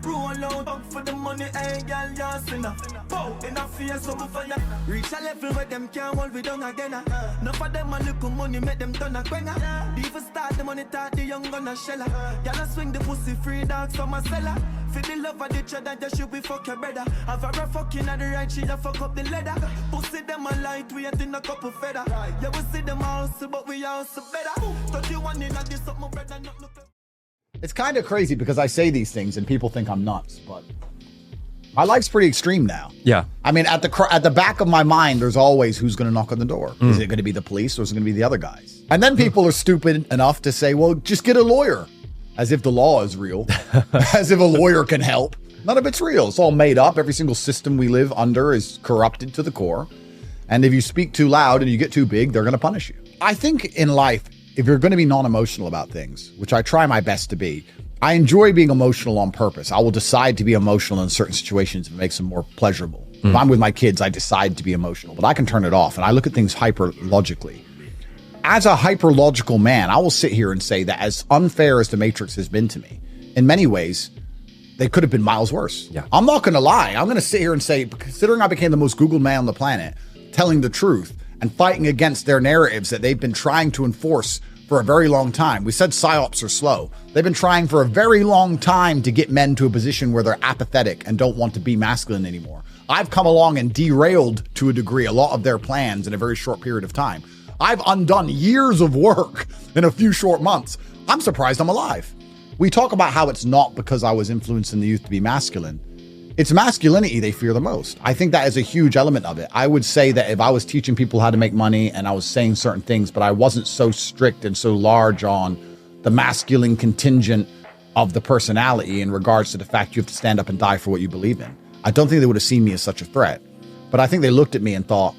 Roll out for the money, hey girl, you're sinner. Bow in a face, so for ya. Reach a level where them can't hold we down again. Enough of them a look money, make them turn a quenga. Even start the money, talk the young gonna shella. Y'all swing the pussy free dogs from a cellar. For the love of the cheddar, just should be fuck your brother. Have a rough fucking at the right, she a fuck up the leather. Pussy them a light, we ain't in a couple feather. Yeah, we see them also, but we also better. Touch you one in a this up my brother, not look. It's kind of crazy because I say these things and people think I'm nuts, but my life's pretty extreme now. Yeah. I mean, at the back of my mind, there's always who's going to knock on the door. Is it going to be the police or is it going to be the other guys? And then people are stupid enough to say, well, just get a lawyer. As if the law is real. As if a lawyer can help. None of it's real. It's all made up. Every single system we live under is corrupted to the core. And if you speak too loud and you get too big, they're going to punish you. I think in life, if you're going to be non-emotional about things, which I try my best to be, I enjoy being emotional on purpose. I will decide to be emotional in certain situations if it makes them more pleasurable. If I'm with my kids, I decide to be emotional, but I can turn it off. And I look at things hyper-logically. As a hyper-logical man, I will sit here and say that as unfair as The Matrix has been to me, in many ways, they could have been miles worse. Yeah. I'm not going to lie. I'm going to sit here and say, considering I became the most Googled man on the planet, telling the truth, and fighting against their narratives that they've been trying to enforce for a very long time. We said psyops are slow. They've been trying for a very long time to get men to a position where they're apathetic and don't want to be masculine anymore. I've come along and derailed to a degree a lot of their plans in a very short period of time. I've undone years of work in a few short months. I'm surprised I'm alive. We talk about how it's not because I was influencing the youth to be masculine. It's masculinity they fear the most. I think that is a huge element of it. I would say that if I was teaching people how to make money and I was saying certain things, but I wasn't so strict and so large on the masculine contingent of the personality in regards to the fact you have to stand up and die for what you believe in, I don't think they would have seen me as such a threat. But I think they looked at me and thought,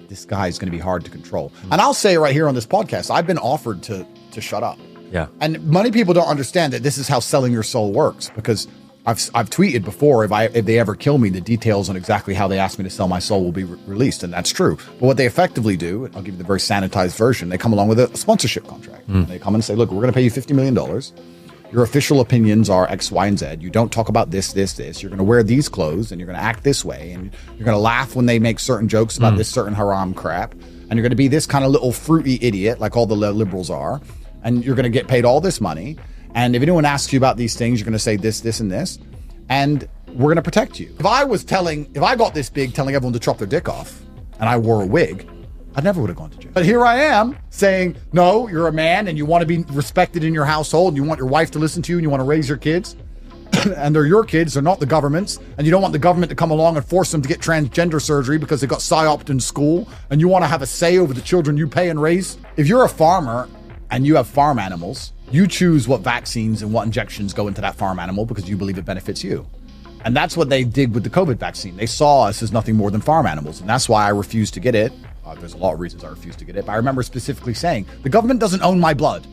this guy is going to be hard to control. And I'll say right here on this podcast, I've been offered to shut up. Yeah. And many people don't understand that this is how selling your soul works, because I've tweeted before, if they ever kill me, the details on exactly how they asked me to sell my soul will be released, and that's true. But what they effectively do, I'll give you the very sanitized version, they come along with a sponsorship contract. And they come and say, look, we're going to pay you $50 million. Your official opinions are X, Y, and Z. You don't talk about this. You're going to wear these clothes, and you're going to act this way, and you're going to laugh when they make certain jokes about this certain haram crap, and you're going to be this kind of little fruity idiot like all the liberals are, and you're going to get paid all this money. And if anyone asks you about these things, you're going to say this, this, and this. And we're going to protect you. If I got this big telling everyone to chop their dick off and I wore a wig, I never would have gone to jail. But here I am saying, no, you're a man and you want to be respected in your household. And you want your wife to listen to you and you want to raise your kids. And they're your kids, they're not the government's. And you don't want the government to come along and force them to get transgender surgery because they got psyoped in school. And you want to have a say over the children you pay and raise. If you're a farmer and you have farm animals, you choose what vaccines and what injections go into that farm animal because you believe it benefits you. And that's what they did with the COVID vaccine. They saw us as nothing more than farm animals. And that's why I refused to get it. There's a lot of reasons I refused to get it. But I remember specifically saying, the government doesn't own my blood.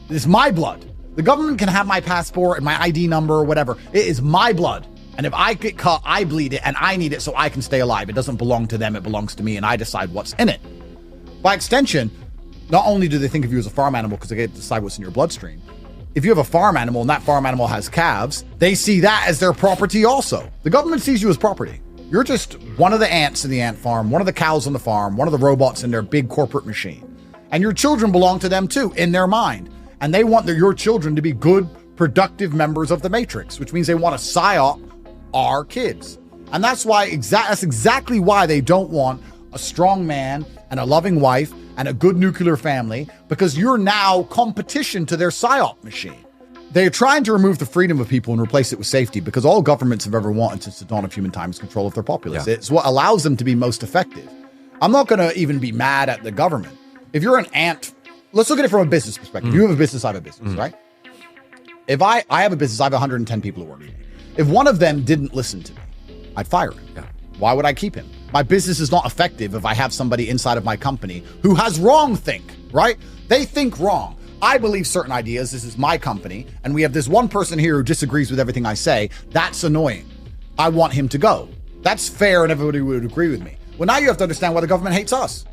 It's my blood. The government can have my passport and my ID number or whatever. It is my blood. And if I get cut, I bleed it and I need it so I can stay alive. It doesn't belong to them. It belongs to me. And I decide what's in it. By extension, not only do they think of you as a farm animal because they get to decide what's in your bloodstream, if you have a farm animal and that farm animal has calves, they see that as their property also. The government sees you as property. You're just one of the ants in the ant farm, one of the cows on the farm, one of the robots in their big corporate machine. And your children belong to them too, in their mind. And they want your children to be good, productive members of the Matrix, which means they want to psyop our kids. And that's why that's exactly why they don't want a strong man and a loving wife and a good nuclear family, because you're now competition to their psyop machine. They're trying to remove the freedom of people and replace it with safety, because all governments have ever wanted since the dawn of human time is control of their populace. Yeah. It's what allows them to be most effective. I'm not going to even be mad at the government. If you're an ant, let's look at it from a business perspective. You have a business, I have a business, right? If I have a business, I have 110 people who work for me. If one of them didn't listen to me, I'd fire him. Yeah. Why would I keep him? My business is not effective if I have somebody inside of my company who has wrong think, right? They think wrong. I believe certain ideas. This is my company. And we have this one person here who disagrees with everything I say. That's annoying. I want him to go. That's fair and everybody would agree with me. Well, now you have to understand why the government hates us.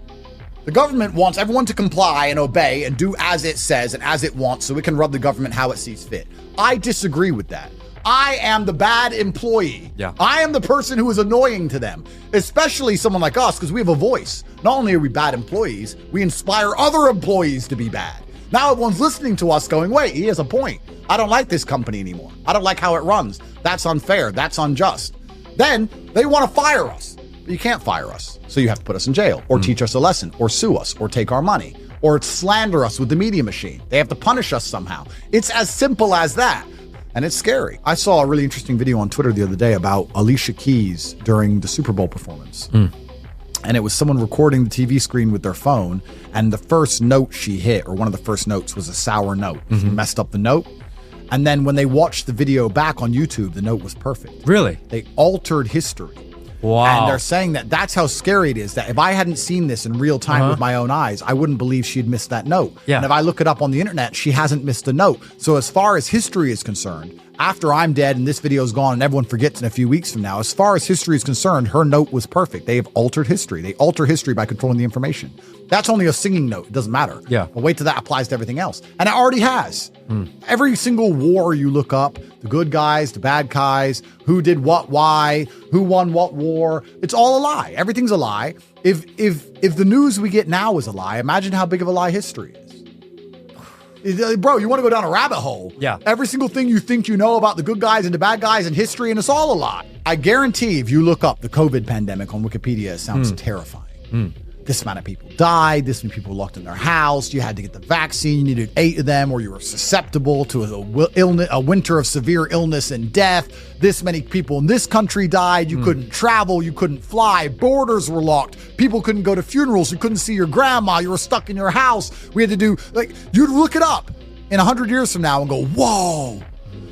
The government wants everyone to comply and obey and do as it says and as it wants so it can run the government how it sees fit. I disagree with that. I am the bad employee. Yeah. I am the person who is annoying to them, especially someone like us, because we have a voice. Not only are we bad employees, we inspire other employees to be bad. Now everyone's listening to us going, wait, he has a point. I don't like this company anymore. I don't like how it runs. That's unfair. That's unjust. Then they want to fire us. But you can't fire us. So you have to put us in jail or teach us a lesson or sue us or take our money or slander us with the media machine. They have to punish us somehow. It's as simple as that. And it's scary. I saw a really interesting video on Twitter the other day about Alicia Keys during the Super Bowl performance. And it was someone recording the TV screen with their phone. And the first note she hit, or one of the first notes, was a sour note. She messed up the note. And then when they watched the video back on YouTube, the note was perfect. Really? They altered history. Wow. And they're saying that that's how scary it is, that if I hadn't seen this in real time with my own eyes, I wouldn't believe she'd missed that note. Yeah. And if I look it up on the internet, she hasn't missed a note. So as far as history is concerned, after I'm dead and this video is gone and everyone forgets in a few weeks from now, as far as history is concerned, her note was perfect. They have altered history. They alter history by controlling the information. That's only a singing note. It doesn't matter. Yeah. But wait till that applies to everything else. And it already has. Every single war you look up, the good guys, the bad guys, who did what, why, who won what war, it's all a lie. Everything's a lie. If the news we get now is a lie, imagine how big of a lie history is. Bro, you want to go down a rabbit hole. Yeah. Every single thing you think you know about the good guys and the bad guys in history, and it's all a lie. I guarantee if you look up the COVID pandemic on Wikipedia, it sounds terrifying. This amount of people died. This many people locked in their house. You had to get the vaccine. You needed 8 of them, or you were susceptible to a winter of severe illness and death. This many people in this country died. You couldn't travel. You couldn't fly. Borders were locked. People couldn't go to funerals. You couldn't see your grandma. You were stuck in your house. We had to do, you'd look it up in 100 years from now and go, whoa,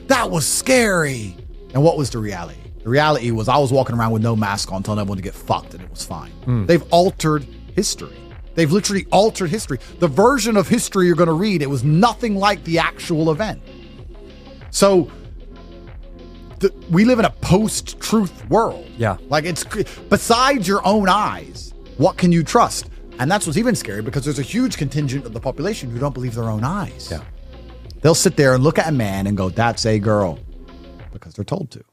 that was scary. And what was the reality? The reality was I was walking around with no mask on, telling everyone to get fucked, and it was fine. They've altered history. They've literally altered history. The version of history you're going to read, it was nothing like the actual event. So we live in a post-truth world. Yeah. It's besides your own eyes, what can you trust? And that's what's even scary, because there's a huge contingent of the population who don't believe their own eyes. Yeah. They'll sit there and look at a man and go, that's a girl, because they're told to.